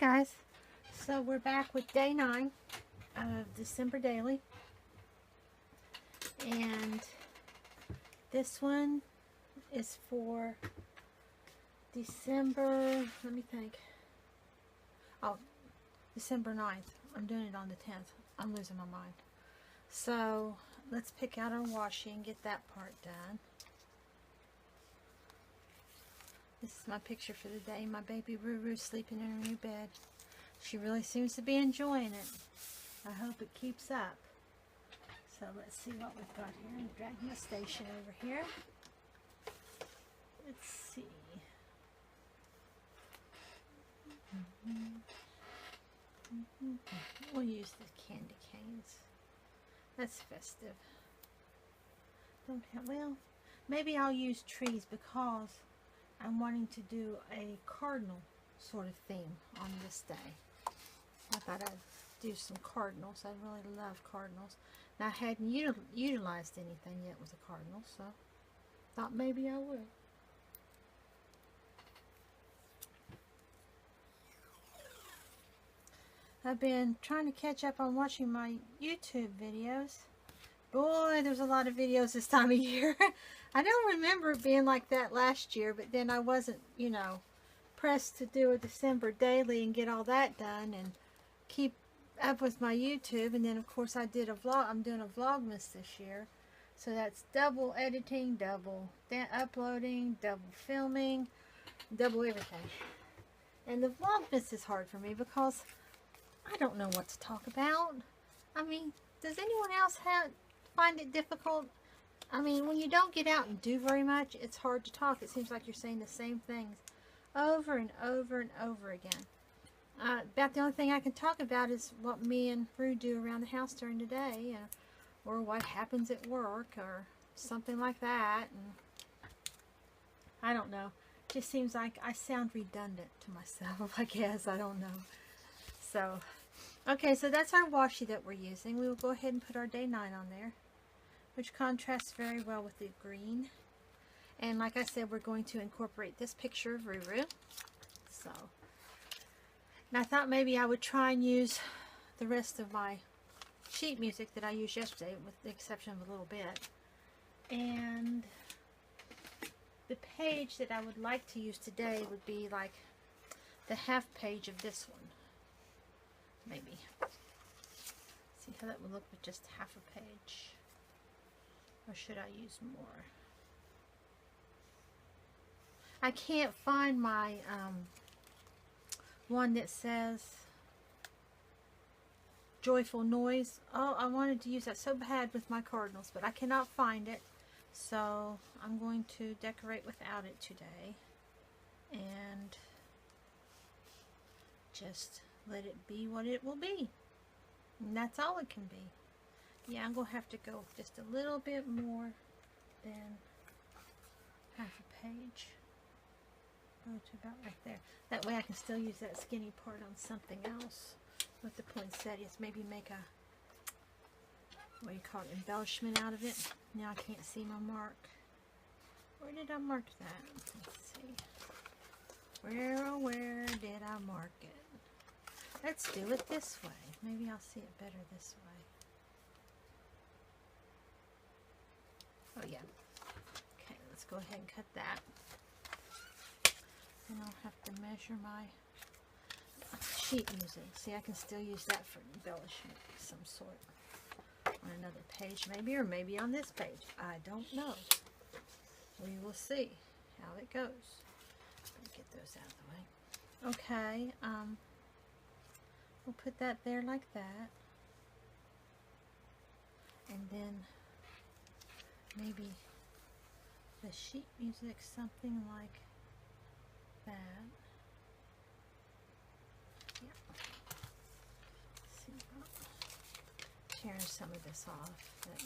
guys, so we're back with day 9 of December Daily, and this one is for December, let me think, December 9th. I'm doing it on the 10th. I'm losing my mind. So let's pick out our washi and get that part done. This is my picture for the day. My baby Ruru sleeping in her new bed. She really seems to be enjoying it. I hope it keeps up. So let's see what we've got here. I'm dragging the station over here. Let's see. We'll use the candy canes. That's festive. Don't have, well, maybe I'll use trees because I'm wanting to do a cardinal sort of theme on this day. I thought I'd do some cardinals. I really love cardinals. Now, I hadn't utilized anything yet with a cardinal, so thought maybe I would. I've been trying to catch up on watching my YouTube videos. Boy, there's a lot of videos this time of year. I don't remember it being like that last year, but then I wasn't, you know, pressed to do a December daily and get all that done and keep up with my YouTube. And then, of course, I did a vlog. I'm doing a Vlogmas this year. So that's double editing, double uploading, double filming, double everything. And the Vlogmas is hard for me because I don't know what to talk about. I mean, does anyone else find it difficult? I mean, when you don't get out and do very much, it's hard to talk. It seems like you're saying the same things over and over and over again. About the only thing I can talk about is what me and Rue do around the house during the day, or what happens at work, or something like that. And I don't know. It just seems like I sound redundant to myself, I guess. I don't know. So, okay, so that's our washi that we're using. We will go ahead and put our day 9 on there, which contrasts very well with the green. And like I said, we're going to incorporate this picture of Ruru. So, and I thought maybe I would try and use the rest of my sheet music that I used yesterday, with the exception of a little bit. And the page that I would like to use today would be like the half page of this one. Maybe. See how that would look with just half a page. Or should I use more? I can't find my one that says joyful noise. Oh, I wanted to use that so bad with my cardinals, but I cannot find it. So I'm going to decorate without it today. And just let it be what it will be. And that's all it can be. Yeah, I'm going to have to go just a little bit more than half a page. Go to about right there. That way I can still use that skinny part on something else with the poinsettias. Maybe make a, what do you call it, embellishment out of it. Now I can't see my mark. Where did I mark that? Let's see. Where did I mark it? Let's do it this way. Maybe I'll see it better this way. Oh yeah. Okay, let's go ahead and cut that. And I'll have to measure my sheet music. See, I can still use that for embellishment of some sort. On another page maybe, or maybe on this page. I don't know. We will see how it goes. Get those out of the way. Okay, we'll put that there like that. And then maybe the sheet music, something like that. Yeah. See, tearing some of this off that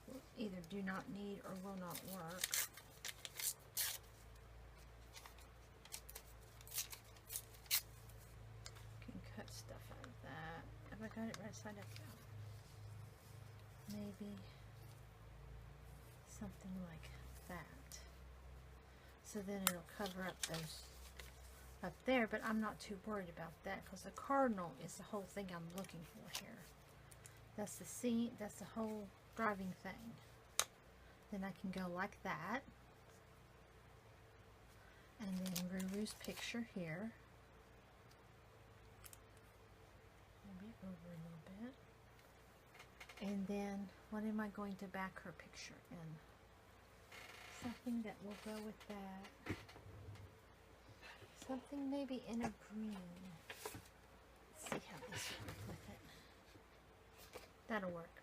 will either do not need or will not work. I got it right side up now. Maybe something like that. So then it'll cover up those up there, but I'm not too worried about that because the cardinal is the whole thing I'm looking for here. That's the seat, that's the whole driving thing. Then I can go like that. And then Ruru's picture here. Maybe over a little bit. And then, what am I going to back her picture in? Something that will go with that. Something maybe in a green. Let's see how this will work with it. That'll work.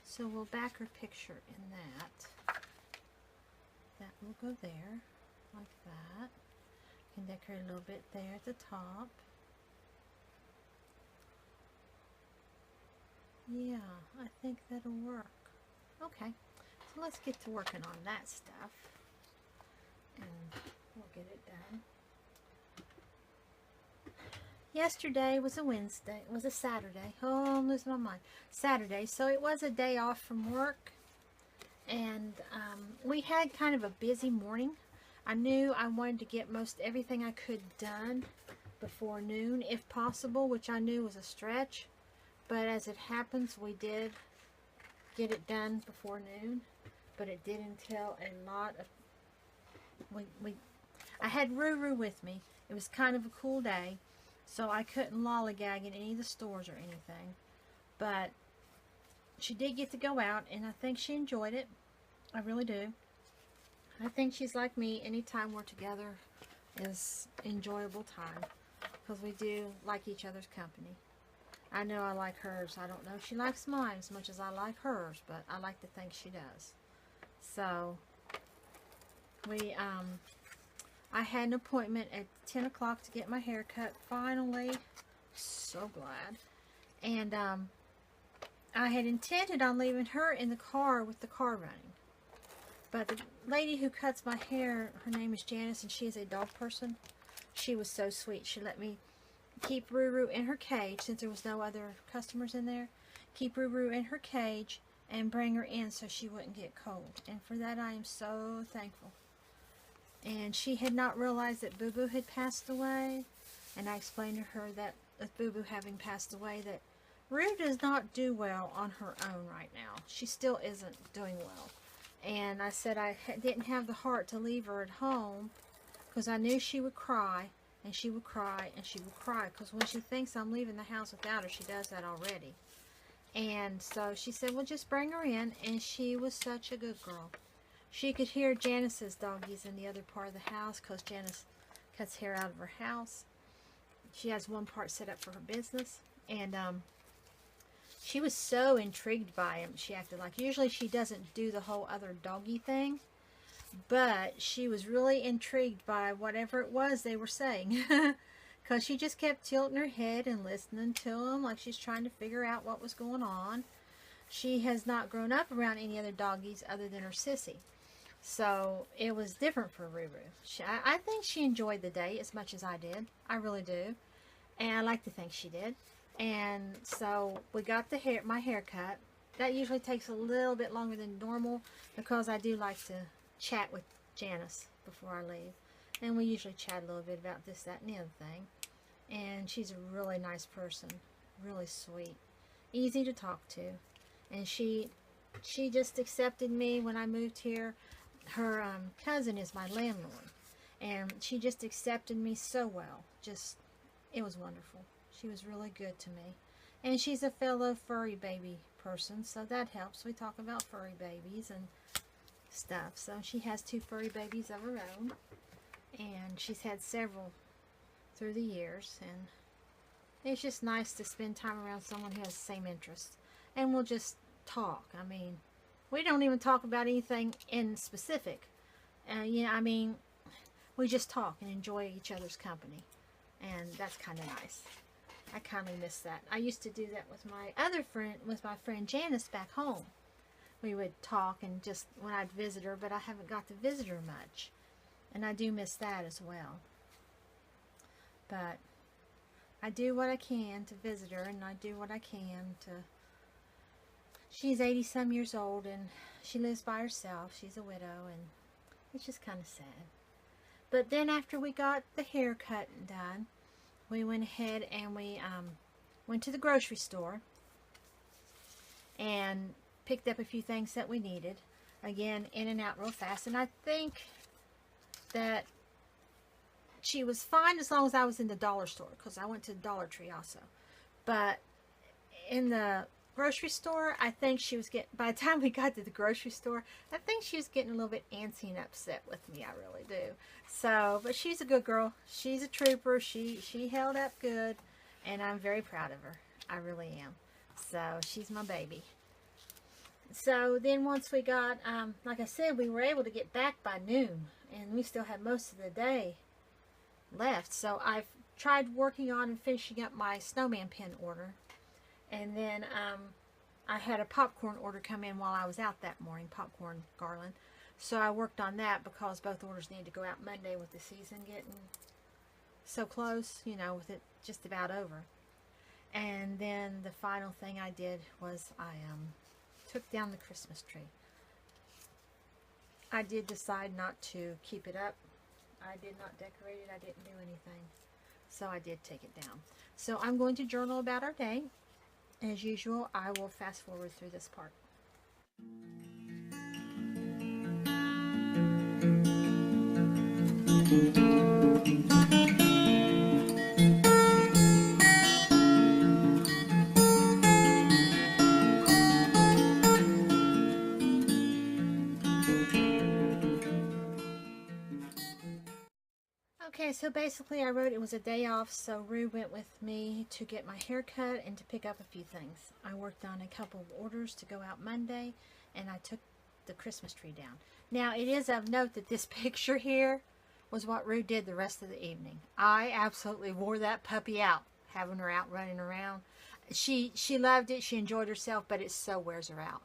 So we'll back her picture in that. That will go there, like that. Can decorate a little bit there at the top. Yeah, I think that'll work. Okay, so let's get to working on that stuff. And we'll get it done. Yesterday was a Wednesday, it was a Saturday. Oh, I'm losing my mind. Saturday, so it was a day off from work. And we had kind of a busy morning. I knew I wanted to get most everything I could done before noon, if possible, which I knew was a stretch. But as it happens, we did get it done before noon. But it did entail a lot of... I had Ruru with me. It was kind of a cool day, so I couldn't lollygag in any of the stores or anything. But she did get to go out, and I think she enjoyed it. I really do. I think she's like me. Anytime we're together is enjoyable time, because we do like each other's company. I know I like hers. I don't know if she likes mine as much as I like hers, but I like to think she does. So, I had an appointment at 10 o'clock to get my hair cut, finally. So glad. And, I had intended on leaving her in the car with the car running. But the lady who cuts my hair, her name is Janice, and she is a dog person. She was so sweet. She let me keep Ruru in her cage, since there was no other customers in there. Keep Ruru in her cage and bring her in so she wouldn't get cold. And for that I am so thankful. And she had not realized that Boo Boo had passed away. And I explained to her that with Boo Boo having passed away, that Ruru does not do well on her own right now. She still isn't doing well. And I said I didn't have the heart to leave her at home, because I knew she would cry. And she would cry, and she would cry, because when she thinks I'm leaving the house without her, she does that already. And so she said, well, just bring her in, and she was such a good girl. She could hear Janice's doggies in the other part of the house, because Janice cuts hair out of her house. She has one part set up for her business, and she was so intrigued by him. She acted like, usually she doesn't do the whole other doggy thing. But she was really intrigued by whatever it was they were saying. Because she just kept tilting her head and listening to them like she's trying to figure out what was going on. She has not grown up around any other doggies other than her sissy. So it was different for Ruru. I think she enjoyed the day as much as I did. I really do. And I like to think she did. And so we got my hair cut. That usually takes a little bit longer than normal, because I do like to chat with Janice before I leave, and we usually chat a little bit about this, that, and the other thing. And she's a really nice person, really sweet, easy to talk to, and she just accepted me when I moved here. Her cousin is my landlord, and she just accepted me so well. It was wonderful. She was really good to me, and she's a fellow furry baby person, so that helps. We talk about furry babies and stuff. So she has 2 furry babies of her own, and she's had several through the years, and it's just nice to spend time around someone who has the same interests, and we'll just talk. I mean, we don't even talk about anything in specific. I mean, we just talk and enjoy each other's company, and that's kind of nice. I kind of miss that. I used to do that with my friend Janice back home. We would talk, and just when I'd visit her, but I haven't got to visit her much. And I do miss that as well. But I do what I can to visit her, and I do what I can to... She's 80-some years old, and she lives by herself. She's a widow, and it's just kind of sad. But then after we got the haircut done, we went ahead and we went to the grocery store and picked up a few things that we needed. Again, in and out real fast. And I think that she was fine as long as I was in the dollar store, because I went to the Dollar Tree also. But in the grocery store, I think she was getting, by the time we got to the grocery store, I think she was getting a little bit antsy and upset with me. I really do. So, but she's a good girl. She's a trooper. She held up good, and I'm very proud of her. I really am. So, she's my baby. So, then once we got, like I said, we were able to get back by noon, and we still had most of the day left. So, I've tried working on and finishing up my snowman pin order. And then I had a popcorn order come in while I was out that morning, popcorn garland. So I worked on that because both orders needed to go out Monday with the season getting so close, you know, with it just about over. And then the final thing I did was I took down the Christmas tree. I did decide not to keep it up. I did not decorate it. I didn't do anything. So I did take it down. So I'm going to journal about our day. As usual, I will fast forward through this part. Okay, so basically I wrote it was a day off, so Rue went with me to get my hair cut and to pick up a few things. I worked on a couple of orders to go out Monday, and I took the Christmas tree down. Now, it is of note that this picture here was what Rue did the rest of the evening. I absolutely wore that puppy out, having her out running around. She loved it, she enjoyed herself, but it so wears her out.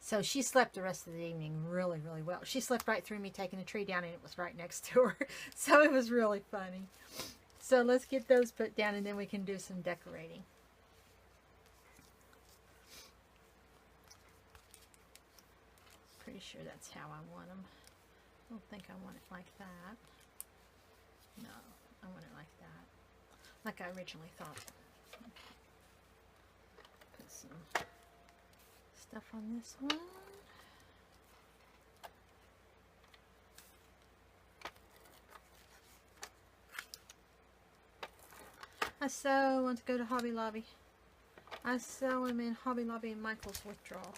So she slept the rest of the evening really, really well. She slept right through me taking the tree down, and it was right next to her. So it was really funny. So let's get those put down, and then we can do some decorating. Pretty sure that's how I want them. I don't think I want it like that. No, I want it like that. Like I originally thought. Put some stuff on this one. I so want to go to Hobby Lobby. I so am in Hobby Lobby and Michael's withdrawal.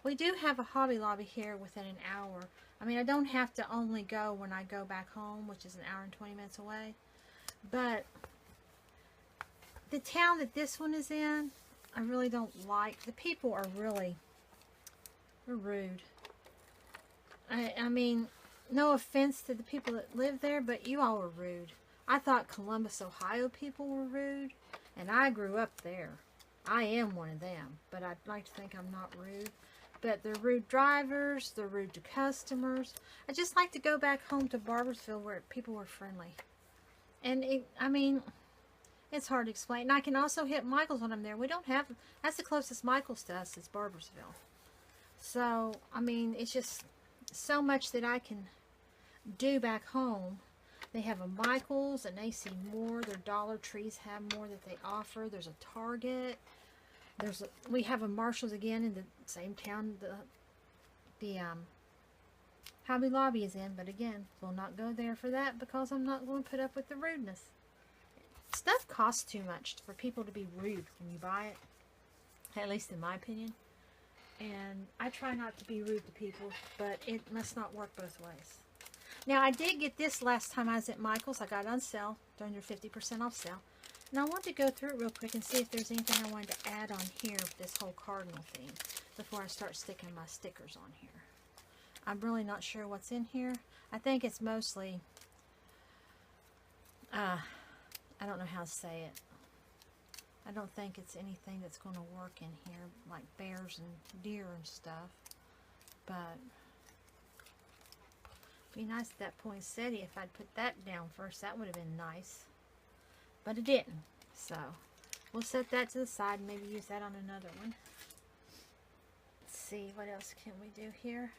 We do have a Hobby Lobby here within an hour. I mean, I don't have to only go when I go back home, which is an hour and 20 minutes away. But the town that this one is in, I really don't like. The people are really rude. I mean, no offense to the people that live there, but you all are rude. I thought Columbus, Ohio people were rude, and I grew up there. I am one of them, but I'd like to think I'm not rude. But they're rude drivers, they're rude to customers. I just like to go back home to Barboursville where people were friendly. And, I mean, it's hard to explain. And I can also hit Michael's when I'm there. We don't have, that's the closest Michael's to us is Barboursville. So, I mean, it's just so much that I can do back home. They have a Michael's, an AC Moore. Their Dollar Trees have more that they offer. There's a Target. We have a Marshall's again in the same town the Hobby Lobby is in. But again, we'll not go there for that because I'm not going to put up with the rudeness. Stuff costs too much for people to be rude when you buy it. At least in my opinion. And I try not to be rude to people, but it must not work both ways. Now, I did get this last time I was at Michael's. I got it on sale during their 50% off sale. And I wanted to go through it real quick and see if there's anything I wanted to add on here with this whole cardinal theme before I start sticking my stickers on here. I'm really not sure what's in here. I think it's mostly, I don't know how to say it. I don't think it's anything that's going to work in here, like bears and deer and stuff. But it'd be nice at that poinsettia if I'd put that down first. That would have been nice. But it didn't. So we'll set that to the side and maybe use that on another one. Let's see, what else can we do here?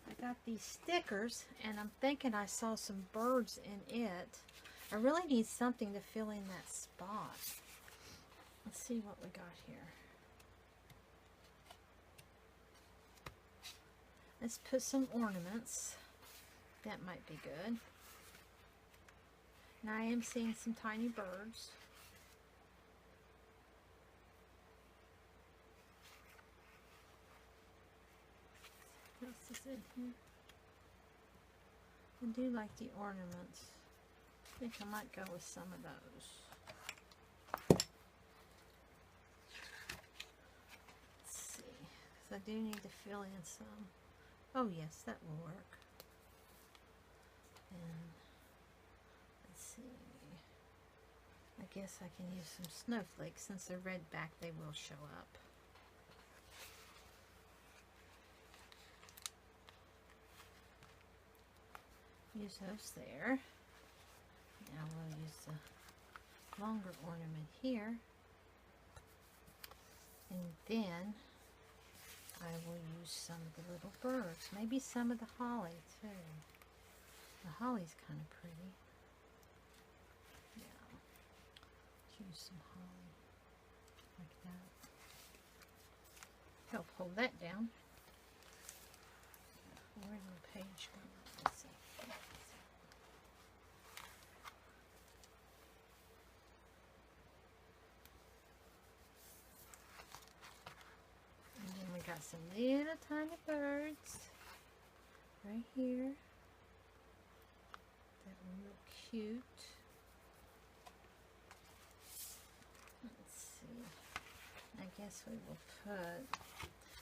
I got these stickers, and I'm thinking I saw some birds in it. I really need something to fill in that spot. Let's see what we got here. Let's put some ornaments. That might be good. And I am seeing some tiny birds. What else is in here? I do like the ornaments. I think I might go with some of those. Let's see, because I do need to fill in some. Oh yes, that will work. And let's see. I guess I can use some snowflakes. Since they're red back, they will show up. Use those there. Now we'll use the longer ornament here. And then I will use some of the little birds. Maybe some of the holly too. The holly's kind of pretty. Yeah. Let's use some holly. Like that. Help hold that down. Where's the page going? Let's see. Got some little tiny birds right here that will look cute. Let's see. I guess we will put.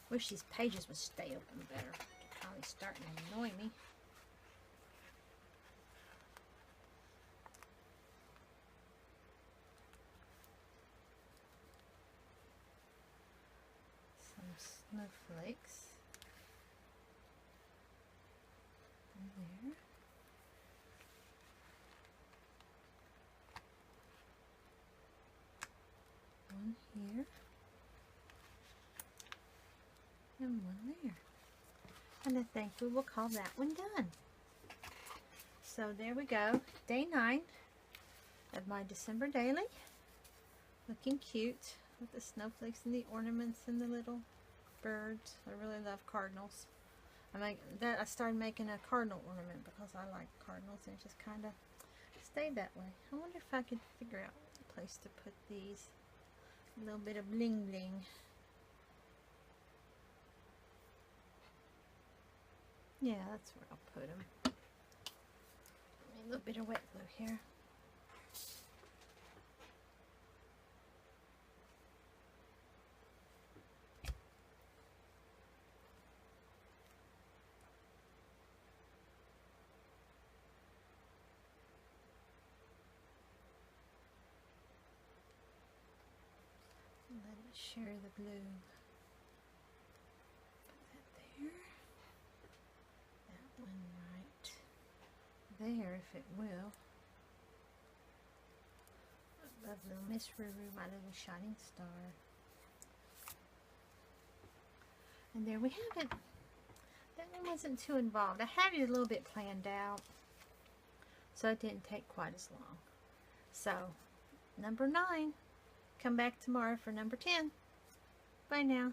Wish these pages would stay open better. They're probably starting to annoy me. Snowflakes in there. One here and one there. And I think we will call that one done. So there we go. Day 9 of my December daily. Looking cute with the snowflakes and the ornaments and the little birds. I really love cardinals. I started making a cardinal ornament because I like cardinals, and it just kind of stayed that way. I wonder if I could figure out a place to put these. A little bit of bling bling. Yeah, that's where I'll put them. A little bit of wet glue here. Let it share the glue. Put that there. That one right there, if it will. I love little Miss Ruru, my little shining star. And there we have it. That one wasn't too involved. I had it a little bit planned out, so it didn't take quite as long. So, number 9. Come back tomorrow for number 10. Bye now.